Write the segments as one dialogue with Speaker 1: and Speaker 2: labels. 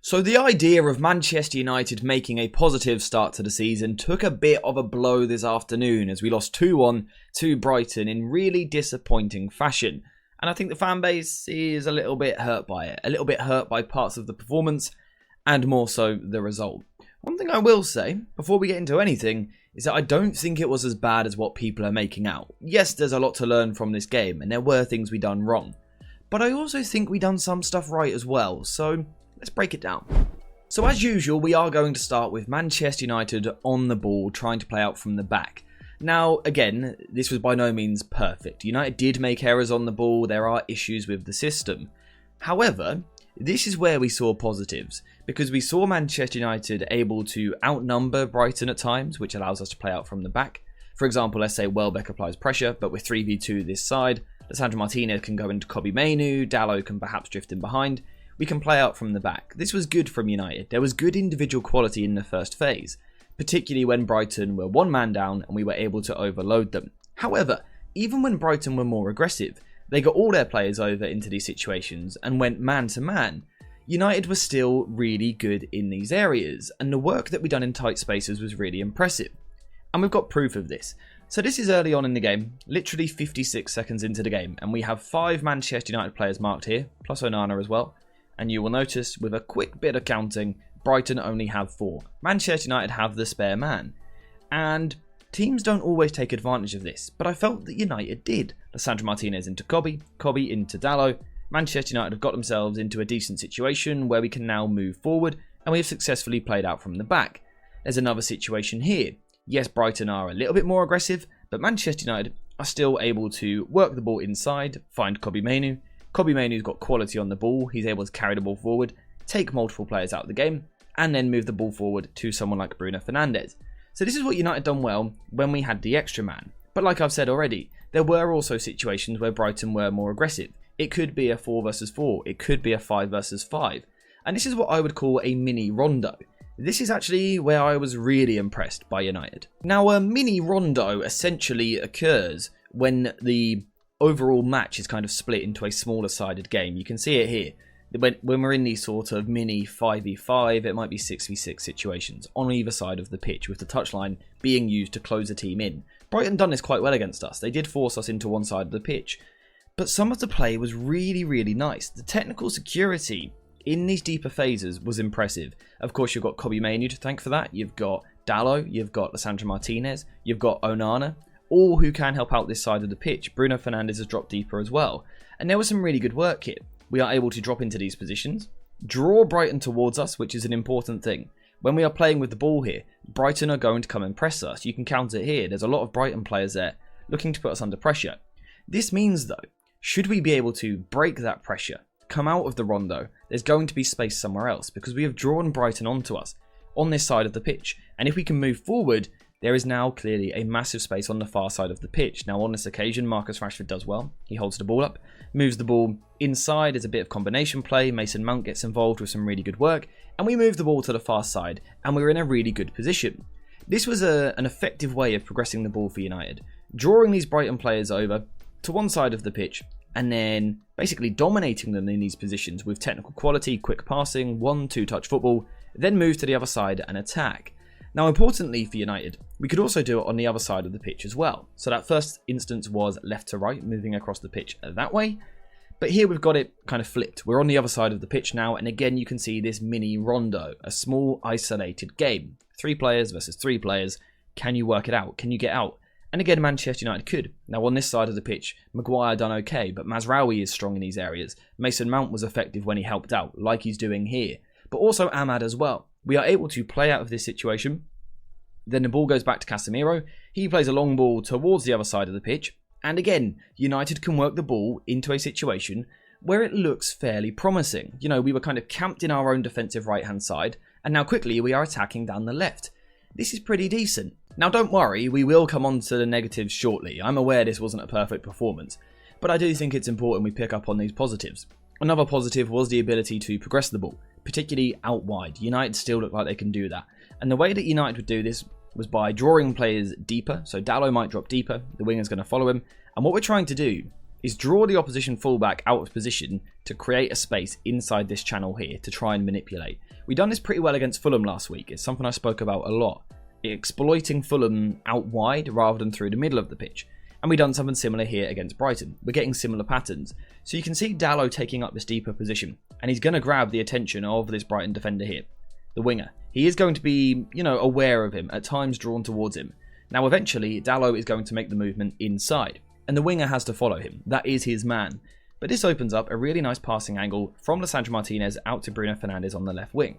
Speaker 1: So the idea of Manchester United making a positive start to the season took a bit of a blow this afternoon as we lost 2-1 to Brighton in really disappointing fashion. And I think the fan base is a little bit hurt by it, a little bit hurt by parts of the performance and more so the result. One thing I will say, before we get into anything, is that I don't think it was as bad as what people are making out. Yes, there's a lot to learn from this game and there were things we done wrong. But I also think we done some stuff right as well, so let's break it down. So as usual, we are going to start with Manchester United on the ball, trying to play out from the back. Now, again, this was by no means perfect. United did make errors on the ball, there are issues with the system. However, this is where we saw positives, because we saw Manchester United able to outnumber Brighton at times, which allows us to play out from the back. For example, let's say Welbeck applies pressure, but with 3v2 this side, Lisandro Martinez can go into Kobbie Mainoo, Dalot can perhaps drift in behind. We can play out from the back. This was good from United. There was good individual quality in the first phase, particularly when Brighton were one man down and we were able to overload them. However, even when Brighton were more aggressive, they got all their players over into these situations and went man to man. United was still really good in these areas, and the work that we done in tight spaces was really impressive. And we've got proof of this. So this is early on in the game, literally 56 seconds into the game, and we have 5 Manchester United players marked here, plus Onana as well. And you will notice, with a quick bit of counting, Brighton only have 4. Manchester United have the spare man. And teams don't always take advantage of this, but I felt that United did. Lisandro Martinez into Kobbie, Kobbie into Dalot. Manchester United have got themselves into a decent situation where we can now move forward, and we have successfully played out from the back. There's another situation here. Yes, Brighton are a little bit more aggressive, but Manchester United are still able to work the ball inside, find Kobbie Mainoo. Kobbie Mainoo's got quality on the ball, he's able to carry the ball forward, take multiple players out of the game, and then move the ball forward to someone like Bruno Fernandes. So this is what United done well when we had the extra man. But like I've said already, there were also situations where Brighton were more aggressive. It could be a 4 versus 4, it could be a 5 versus 5. And this is what I would call a mini rondo. This is actually where I was really impressed by United. Now, a mini rondo essentially occurs when the overall match is kind of split into a smaller sided game. You can see it here. When we're in these sort of mini 5v5, it might be 6v6 situations on either side of the pitch, with the touchline being used to close a team in. Brighton done this quite well against us. They did force us into one side of the pitch. But some of the play was really, really nice. The technical security in these deeper phases was impressive. Of course, you've got Kobbie Mainoo to thank for that. You've got Dalot, you've got Lisandro Martinez, you've got Onana, all who can help out this side of the pitch. Bruno Fernandes has dropped deeper as well. And there was some really good work here. We are able to drop into these positions, draw Brighton towards us, which is an important thing. When we are playing with the ball here, Brighton are going to come and press us. You can count it here. There's a lot of Brighton players there looking to put us under pressure. This means, though, should we be able to break that pressure, come out of the rondo, there's going to be space somewhere else because we have drawn Brighton onto us on this side of the pitch. And if we can move forward, there is now clearly a massive space on the far side of the pitch. Now on this occasion, Marcus Rashford does well. He holds the ball up, moves the ball inside. There's a bit of combination play. Mason Mount gets involved with some really good work. And we move the ball to the far side and we're in a really good position. This was an effective way of progressing the ball for United. Drawing these Brighton players over to one side of the pitch and then basically dominating them in these positions with technical quality, quick passing, 1-2 touch football, then move to the other side and attack. Now, importantly for United, we could also do it on the other side of the pitch as well. So that first instance was left to right, moving across the pitch that way. But here we've got it kind of flipped. We're on the other side of the pitch now. And again, you can see this mini rondo, a small isolated game. 3 players versus 3 players. Can you work it out? Can you get out? And again, Manchester United could. Now on this side of the pitch, Maguire done okay, but Mazraoui is strong in these areas. Mason Mount was effective when he helped out, like he's doing here. But also Ahmad as well. We are able to play out of this situation. Then the ball goes back to Casemiro. He plays a long ball towards the other side of the pitch. And again, United can work the ball into a situation where it looks fairly promising. You know, we were kind of camped in our own defensive right-hand side. And now quickly we are attacking down the left. This is pretty decent. Now don't worry, we will come on to the negatives shortly. I'm aware this wasn't a perfect performance. But I do think it's important we pick up on these positives. Another positive was the ability to progress the ball, particularly out wide. United still look like they can do that. And the way that United would do this was by drawing players deeper. So Dalot might drop deeper, the winger's going to follow him. And what we're trying to do is draw the opposition fullback out of position to create a space inside this channel here to try and manipulate. We done this pretty well against Fulham last week. It's something I spoke about a lot. Exploiting Fulham out wide rather than through the middle of the pitch. And we done something similar here against Brighton. We're getting similar patterns. So you can see Dalot taking up this deeper position. And he's going to grab the attention of this Brighton defender here, the winger. He is going to be, aware of him, at times drawn towards him. Now eventually, Dalot is going to make the movement inside. And the winger has to follow him. That is his man. But this opens up a really nice passing angle from Lisandro Martinez out to Bruno Fernandes on the left wing.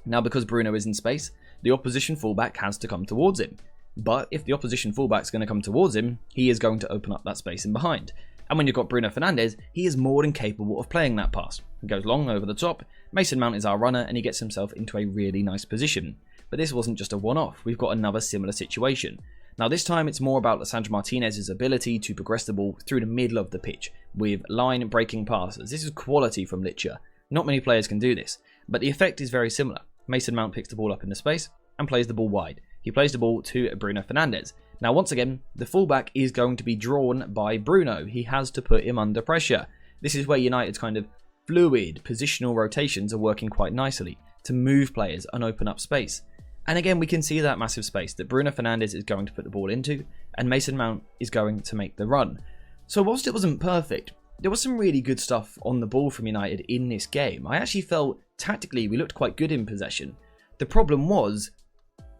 Speaker 1: Now because Bruno is in space, the opposition fullback has to come towards him. But if the opposition fullback's going to come towards him, he is going to open up that space in behind. And when you've got Bruno Fernandes, he is more than capable of playing that pass. He goes long over the top, Mason Mount is our runner, and he gets himself into a really nice position. But this wasn't just a one-off, we've got another similar situation. Now this time it's more about Lisandro Martinez's ability to progress the ball through the middle of the pitch with line-breaking passes. This is quality from Licha. Not many players can do this, but the effect is very similar. Mason Mount picks the ball up in the space and plays the ball wide. He plays the ball to Bruno Fernandes. Now once again, the fullback is going to be drawn by Bruno. He has to put him under pressure. This is where United's kind of fluid positional rotations are working quite nicely to move players and open up space. And again, we can see that massive space that Bruno Fernandes is going to put the ball into, and Mason Mount is going to make the run. So whilst it wasn't perfect, there was some really good stuff on the ball from United in this game. I actually felt tactically we looked quite good in possession. The problem was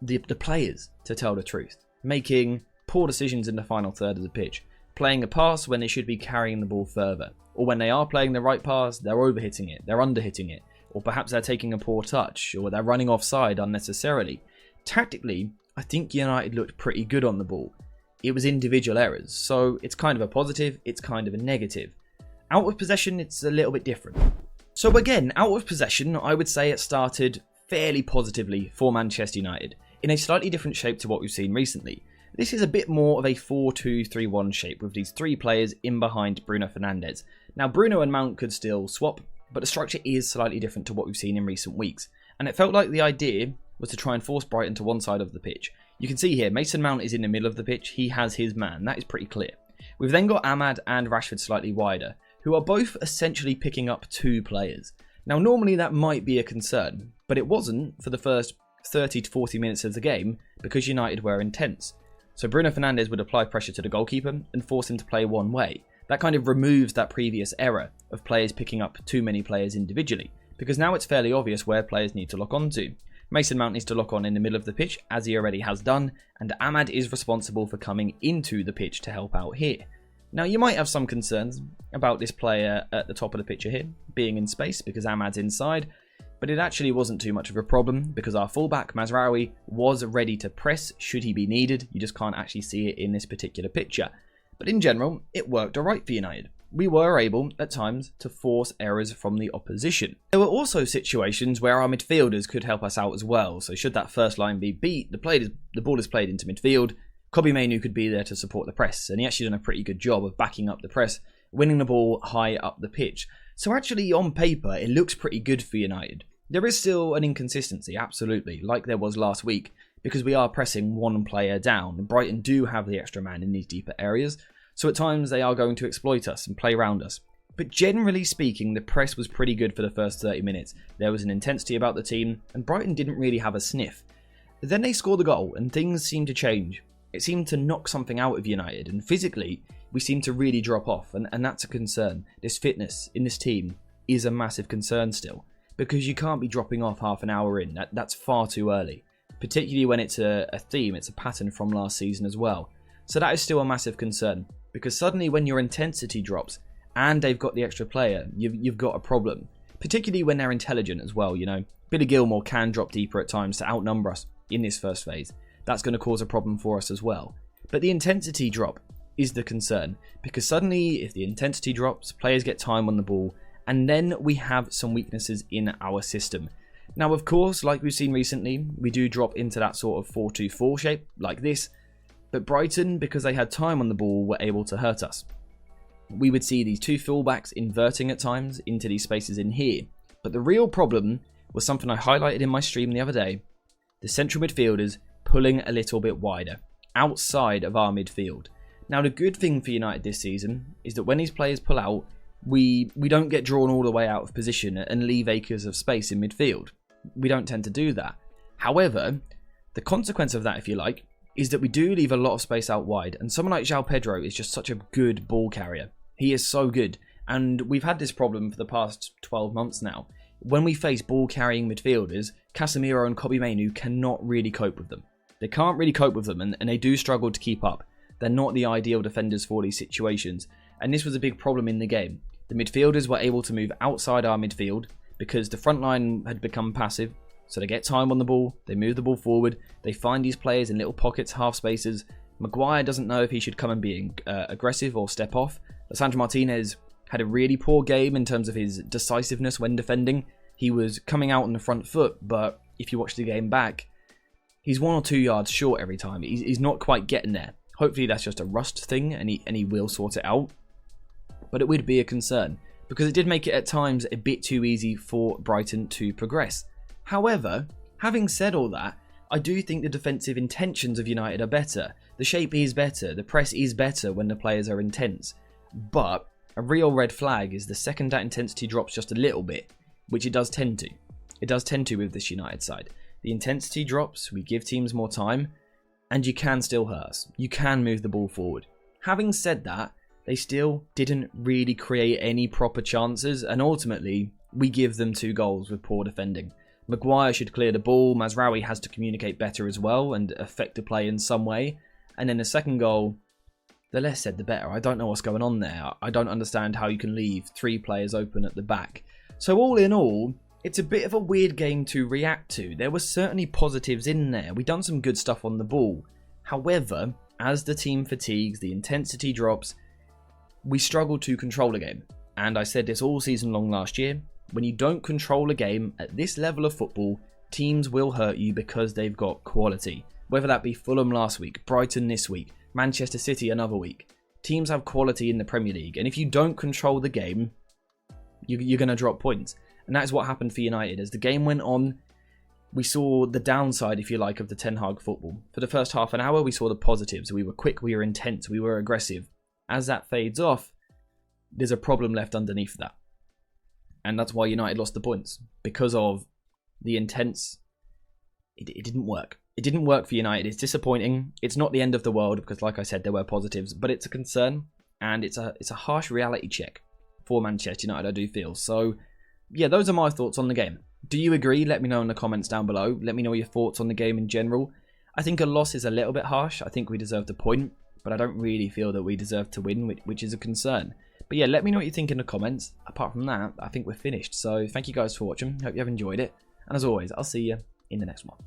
Speaker 1: the players, to tell the truth, making poor decisions in the final third of the pitch, playing a pass when they should be carrying the ball further, or when they are playing the right pass, they're overhitting it, they're underhitting it, or perhaps they're taking a poor touch, or they're running offside unnecessarily. Tactically, I think United looked pretty good on the ball. It was individual errors, so it's kind of a positive, it's kind of a negative. Out of possession, it's a little bit different. So again, out of possession, I would say it started fairly positively for Manchester United, in a slightly different shape to what we've seen recently. This is a bit more of a 4-2-3-1 shape with these three players in behind Bruno Fernandes. Now Bruno and Mount could still swap, but the structure is slightly different to what we've seen in recent weeks. And it felt like the idea was to try and force Brighton to one side of the pitch. You can see here, Mason Mount is in the middle of the pitch, he has his man, that is pretty clear. We've then got Ahmad and Rashford slightly wider, who are both essentially picking up two players. Now normally that might be a concern, but it wasn't for the first 30 to 40 minutes of the game because United were intense. So Bruno Fernandes would apply pressure to the goalkeeper and force him to play one way. That kind of removes that previous error of players picking up too many players individually, because now it's fairly obvious where players need to lock onto. Mason Mount needs to lock on in the middle of the pitch, as he already has done, and Ahmad is responsible for coming into the pitch to help out here. Now you might have some concerns about this player at the top of the picture here, being in space because Ahmad's inside, but it actually wasn't too much of a problem because our fullback, Mazraoui, was ready to press should he be needed. You just can't actually see it in this particular picture. But in general, it worked alright for United. We were able, at times, to force errors from the opposition. There were also situations where our midfielders could help us out as well. So should that first line be beat, the ball is played into midfield. Kobbie Mainoo could be there to support the press, and he actually done a pretty good job of backing up the press, winning the ball high up the pitch. So actually, on paper, it looks pretty good for United. There is still an inconsistency, absolutely, like there was last week, because we are pressing one player down. Brighton do have the extra man in these deeper areas, so at times they are going to exploit us and play around us. But generally speaking, the press was pretty good for the first 30 minutes. There was an intensity about the team, and Brighton didn't really have a sniff. Then they scored the goal, and things seemed to change. It seemed to knock something out of United, and physically, we seemed to really drop off, and that's a concern. This fitness in this team is a massive concern still, because you can't be dropping off half an hour in. That's far too early, particularly when it's a theme, it's a pattern from last season as well. So that is still a massive concern, because suddenly when your intensity drops, and they've got the extra player, you've got a problem, particularly when they're intelligent as well. Billy Gilmour can drop deeper at times to outnumber us in this first phase. That's going to cause a problem for us as well. But the intensity drop is the concern, because suddenly if the intensity drops, players get time on the ball, and then we have some weaknesses in our system. Now of course, like we've seen recently, we do drop into that sort of 4-2-4 shape, like this, but Brighton, because they had time on the ball, were able to hurt us. We would see these two fullbacks inverting at times into these spaces in here, but the real problem was something I highlighted in my stream the other day: the central midfielders pulling a little bit wider, outside of our midfield. Now the good thing for United this season is that when these players pull out, we don't get drawn all the way out of position and leave acres of space in midfield. we don't tend to do that. However, the consequence of that, if you like, is that we do leave a lot of space out wide. And someone like João Pedro is just such a good ball carrier. He is so good. And we've had this problem for the past 12 months now. When we face ball carrying midfielders, Casemiro and Kobbie Mainoo cannot really cope with them. They can't really cope with them, and they do struggle to keep up. They're not the ideal defenders for these situations. And this was a big problem in the game. The midfielders were able to move outside our midfield because the front line had become passive. So they get time on the ball, they move the ball forward, they find these players in little pockets, half spaces. Maguire doesn't know if he should come and be aggressive or step off. Lisandro Martinez had a really poor game in terms of his decisiveness when defending. He was coming out on the front foot, but if you watch the game back, he's 1 or 2 yards short every time. He's not quite getting there. Hopefully that's just a rust thing and he will sort it out. But it would be a concern because it did make it at times a bit too easy for Brighton to progress. However, having said all that, I do think the defensive intentions of United are better. The shape is better, the press is better when the players are intense. But a real red flag is the second that intensity drops just a little bit, which it does tend to. It does tend to with this United side. The intensity drops, we give teams more time, and you can still hurt us. You can move the ball forward. Having said that, they still didn't really create any proper chances, and ultimately, we give them 2 goals with poor defending. Maguire should clear the ball, Mazraoui has to communicate better as well and affect the play in some way. And then the second goal, the less said the better. I don't know what's going on there. I don't understand how you can leave 3 players open at the back. So all in all, it's a bit of a weird game to react to. There were certainly positives in there. We've done some good stuff on the ball. However, as the team fatigues, the intensity drops, we struggle to control a game. And I said this all season long last year. When you don't control a game at this level of football, teams will hurt you because they've got quality. Whether that be Fulham last week, Brighton this week, Manchester City another week. Teams have quality in the Premier League, and if you don't control the game, you're going to drop points. And that's what happened for United. As the game went on, we saw the downside, if you like, of the Ten Hag football. For the first half an hour, we saw the positives. We were quick, we were intense, we were aggressive. As that fades off, there's a problem left underneath that. And that's why United lost the points. Because of the intense... It didn't work. It didn't work for United. It's disappointing. It's not the end of the world because, like I said, there were positives. But it's a concern. And it's a harsh reality check for Manchester United, I do feel. So, yeah, those are my thoughts on the game. Do you agree? Let me know in the comments down below. Let me know your thoughts on the game in general. I think a loss is a little bit harsh. I think we deserved a point. But I don't really feel that we deserve to win, which is a concern. But yeah, let me know what you think in the comments. Apart from that, I think we're finished. So thank you guys for watching. Hope you have enjoyed it. And as always, I'll see you in the next one.